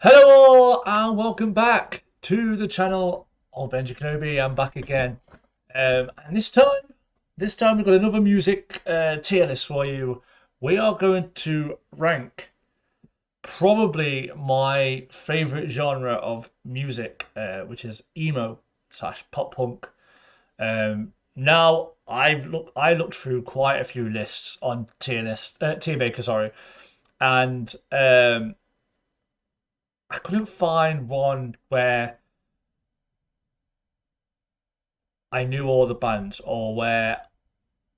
Hello all and welcome back to the channel of Benji Kenobi. I'm back again, and this time we've got another music tier list for you. We are going to rank probably my favorite genre of music, which is emo slash pop punk. Now I looked through quite a few lists on tier maker, sorry, and I couldn't find one where I knew all the bands or where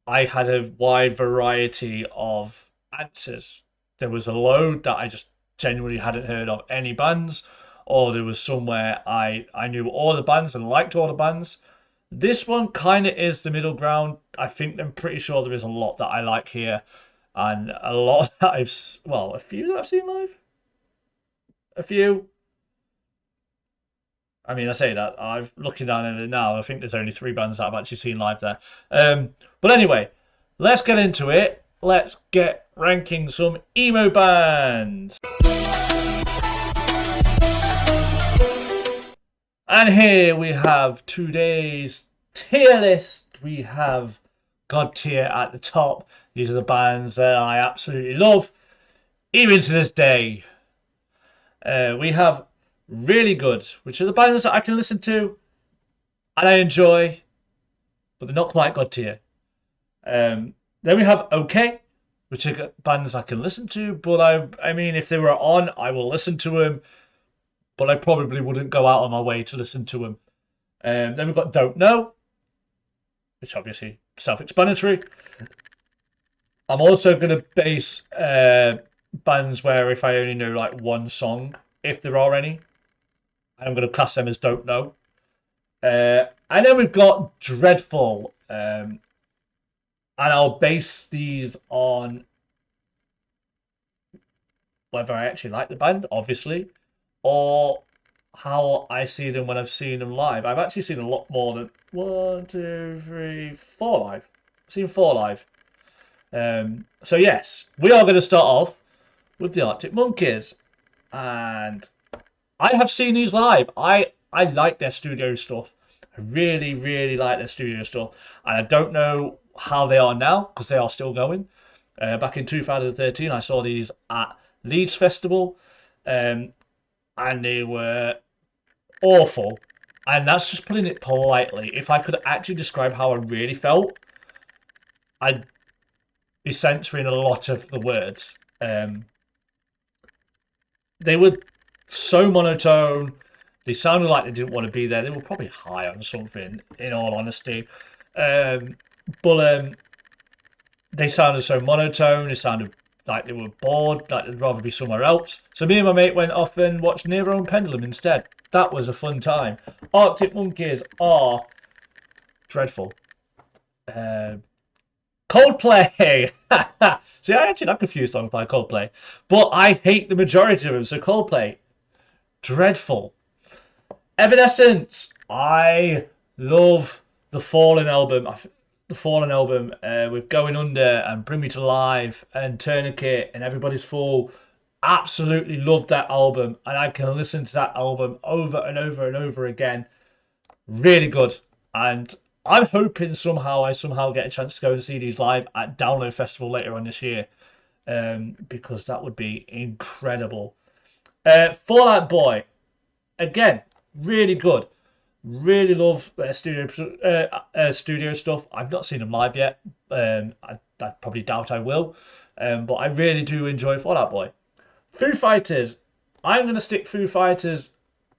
I had a wide variety of answers. There was a load that I just genuinely hadn't heard of any bands, or there was somewhere I knew all the bands and liked all the bands. This one kind of is the middle ground. I'm pretty sure there is a lot that I like here, and a lot that a few that I've seen live. A few. I mean, I say that I'm looking down at it now. I think there's only three bands that I've actually seen live there. But anyway, let's get into it. Let's get ranking some emo bands. And here we have today's tier list. We have God tier at the top. These are the bands that I absolutely love, even to this day. We have really good, which are the bands that I can listen to and I enjoy, but they're not quite God tier. Then we have okay, which are bands I can listen to, but I mean, if they were on, I will listen to them, but I probably wouldn't go out on my way to listen to them. Then we've got don't know, which obviously self-explanatory. I'm also going to base bands where if I only know like one song, if there are any, I'm going to class them as don't know. And then we've got Dreadful, and I'll base these on whether I actually like the band, obviously, or how I see them when I've seen them live. I've actually seen a lot more than one, two, three, four live. I've seen four live. So yes, we are going to start off with the Arctic Monkeys, and I have seen these live. I like their studio stuff. I really, really like their studio stuff. And I don't know how they are now because they are still going. Back in 2013, I saw these at Leeds Festival, and they were awful. And that's just putting it politely. If I could actually describe how I really felt, I'd be censoring a lot of the words. They were so monotone. They sounded like they didn't want to be there. They were probably high on something, in all honesty. Um, but they sounded so monotone. They sounded like they were bored, like they'd rather be somewhere else. So me and my mate went off and watched Nero and Pendulum instead. That was a fun time. Arctic Monkeys are dreadful. Um, Coldplay. See, I actually like a few songs by Coldplay, but I hate the majority of them. So Coldplay, dreadful. Evanescence. I love the Fallen album. The Fallen album with Going Under and Bring Me to Life and Tourniquet and Everybody's Full. Absolutely love that album, and I can listen to that album over and over and over again. Really good, and I'm hoping I somehow get a chance to go and see these live at Download Festival later on this year, because that would be incredible. Fall Out Boy, again, really good. Really love studio stuff. I've not seen them live yet. I probably doubt I will. But I really do enjoy Fall Out Boy. Foo Fighters. I'm going to stick Foo Fighters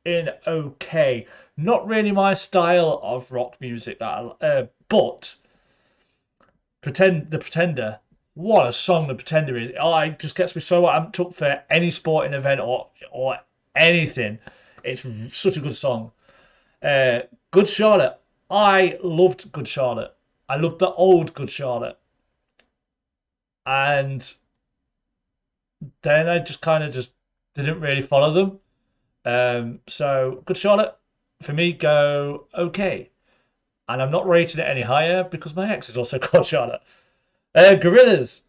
in okay. Not really my style of rock music, but the Pretender. What a song the Pretender is! Oh, it just gets me so amped up for any sporting event or anything. It's such a good song. Good Charlotte. I loved Good Charlotte. I loved the old Good Charlotte. And then I just kind of just didn't really follow them. So Good Charlotte, for me, go okay. And I'm not rating it any higher because my ex is also called Charlotte. Gorillas.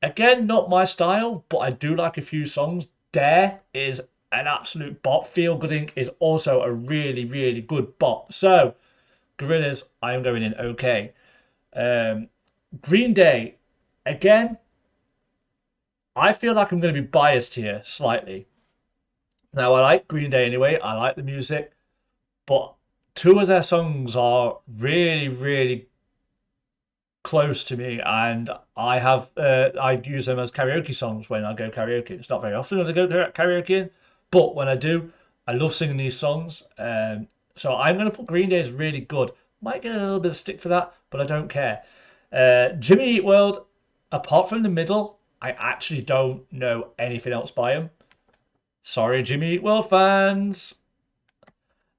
Again, not my style, but I do like a few songs. Dare is an absolute bop. Feel Good Inc. is also a really, really good bop. So, Gorillaz, I am going in okay. Um, Green Day, again, I feel like I'm going to be biased here slightly. Now, I like Green Day anyway, I like the music, but two of their songs are really, really close to me, and I use them as karaoke songs when I go karaoke. It's not very often that I go karaoke, but when I do, I love singing these songs. So I'm going to put Green Day as really good. Might get a little bit of stick for that, but I don't care. Jimmy Eat World, apart from the middle, I actually don't know anything else by him. Sorry, Jimmy Eat World fans.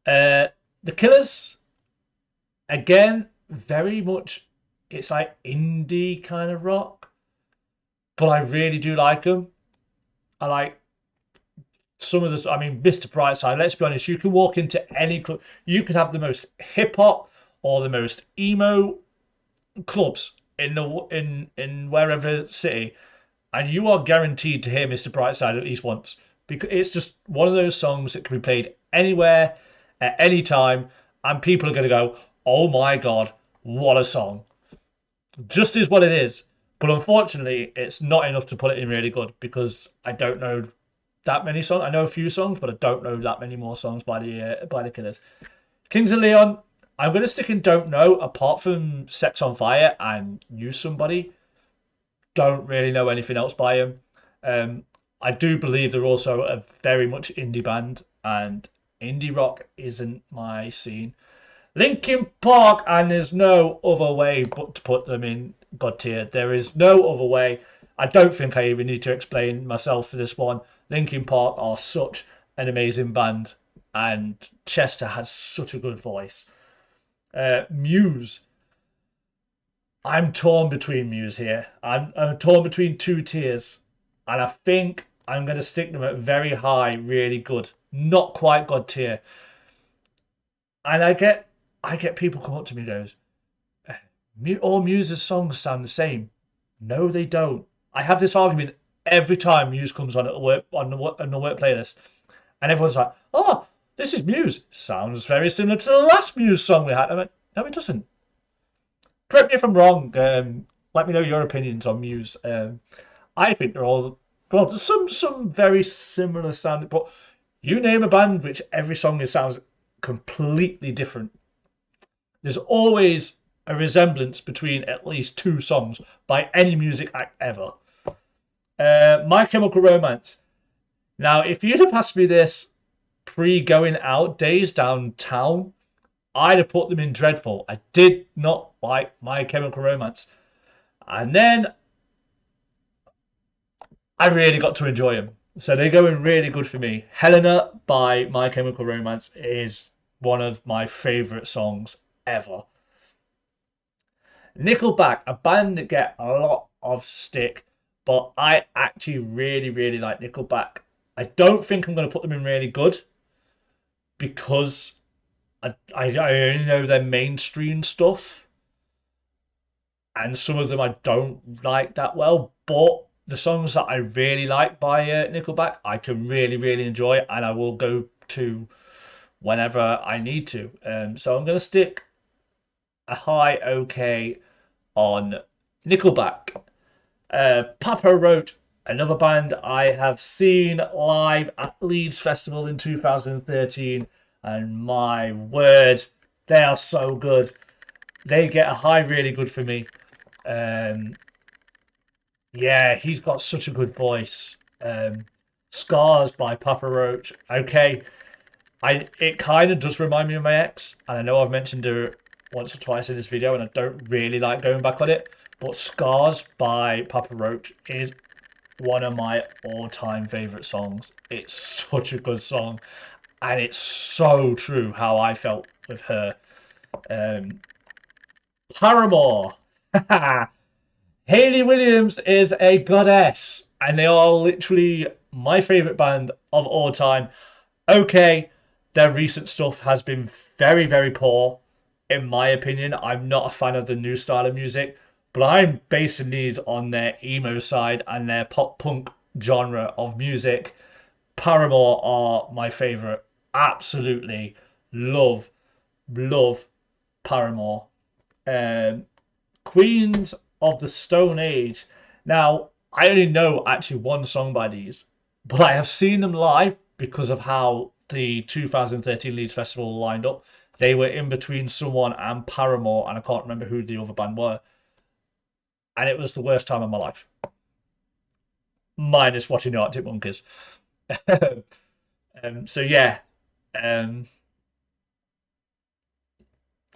Uh, the Killers, again, very much, it's like indie kind of rock, but I really do like them. I like some of the, I mean, Mr. Brightside, let's be honest, you can walk into any club, you could have the most hip hop or the most emo clubs in in wherever city, and you are guaranteed to hear Mr. Brightside at least once because it's just one of those songs that can be played anywhere at any time, and people are going to go, "Oh my god, what a song!" Just is what it is. But unfortunately, it's not enough to put it in really good because I don't know that many songs. I know a few songs, but I don't know that many more songs by the Killers. Kings of Leon, I'm going to stick in Don't Know. Apart from Sex on Fire and Use Somebody, don't really know anything else by them. I do believe they're also a very much indie band, and indie rock isn't my scene. Linkin Park, and there's no other way but to put them in God tier. There is no other way. I don't think I even need to explain myself for this one. Linkin Park are such an amazing band, and Chester has such a good voice. Muse. I'm torn between Muse here. I'm torn between two tiers, and I think I'm going to stick them at very high, really good, not quite God tier. And I get people come up to me and goes, all Muse's songs sound the same. No, they don't. I have this argument every time Muse comes on at work on the work playlist, and everyone's like, "Oh, this is Muse. Sounds very similar to the last Muse song we had." I went, "No, it doesn't." Correct me if I'm wrong. Let me know your opinions on Muse. I think they're all well. There's some very similar sounding, but you name a band which every song is sounds completely different. There's always a resemblance between at least two songs by any music act ever. My Chemical Romance. Now, if you'd have asked me this pre going out days downtown, I'd have put them in Dreadful. I did not like My Chemical Romance. And then I really got to enjoy them. So they're going really good for me. Helena by My Chemical Romance is one of my favourite songs ever. Nickelback, a band that get a lot of stick, but I actually really, really like Nickelback. I don't think I'm going to put them in really good because I only know their mainstream stuff, and some of them I don't like that well. But the songs that I really like by Nickelback, I can really, really enjoy, and I will go to whenever I need to. So I'm going to stick a high okay on Nickelback. Papa Roach, another band I have seen live at Leeds Festival in 2013, and my word, they are so good. They get a high really good for me. Yeah, he's got such a good voice. Scars by Papa Roach. Okay, it kind of does remind me of my ex, and I know I've mentioned her once or twice in this video, and I don't really like going back on it. But Scars by Papa Roach is one of my all-time favorite songs. It's such a good song, and it's so true how I felt with her. Paramore. Hayley Williams is a goddess, and they are literally my favorite band of all time. Okay, their recent stuff has been very, very poor, in my opinion. I'm not a fan of the new style of music, but I'm basing these on their emo side and their pop punk genre of music. Paramore are my favourite. Absolutely love Paramore. Um, Queens of the Stone Age. Now, I only know actually one song by these, but I have seen them live because of how the 2013 Leeds Festival lined up. They were in between someone and Paramore, and I can't remember who the other band were. And it was the worst time of my life, minus watching the Arctic Monkeys. So yeah, um,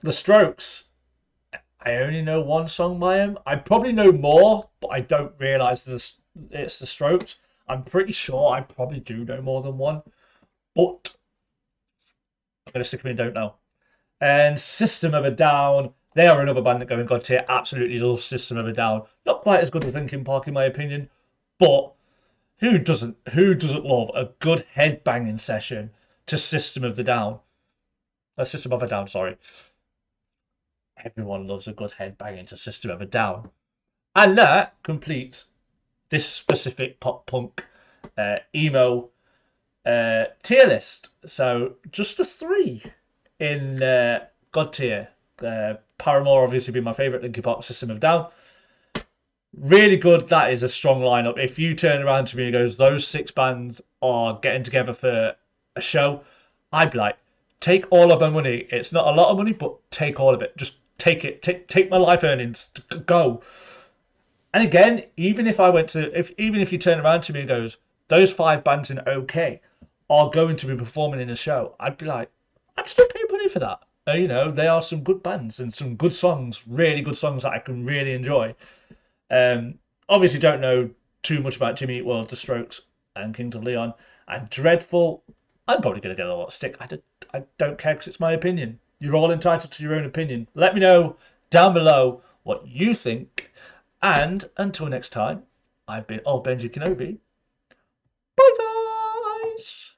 the Strokes. I only know one song by him. I probably know more, but I don't realise that it's the Strokes. I'm pretty sure I probably do know more than one, but I'm going to stick with me don't know. And System of a Down, they are another band that go in God tier. Absolutely love System of a Down. Not quite as good as Linkin Park in my opinion, but who doesn't? Who doesn't love a good headbanging session to System of the Down? A System of a Down, sorry. Everyone loves a good headbanging to System of a Down. And that completes this specific pop punk emo tier list. So just the three in God tier. Paramore obviously being my favourite, Linkin Park, System of Down. Really good. That is a strong lineup. If you turn around to me and goes, those six bands are getting together for a show, I'd be like, take all of my money. It's not a lot of money, but take all of it. Just take it. Take my life earnings. Go. And again, even if I went to, even if you turn around to me and goes, those five bands in OK are going to be performing in a show, I'd be like, I'd still pay money for that. They are some good bands and some good songs, really good songs that I can really enjoy. Obviously, don't know too much about Jimmy Eat World, The Strokes, and Kingdom of Leon. And Dreadful, I'm probably going to get a lot of stick. I don't care because it's my opinion. You're all entitled to your own opinion. Let me know down below what you think. And until next time, I've been Old Benji Kenobi. Bye, guys!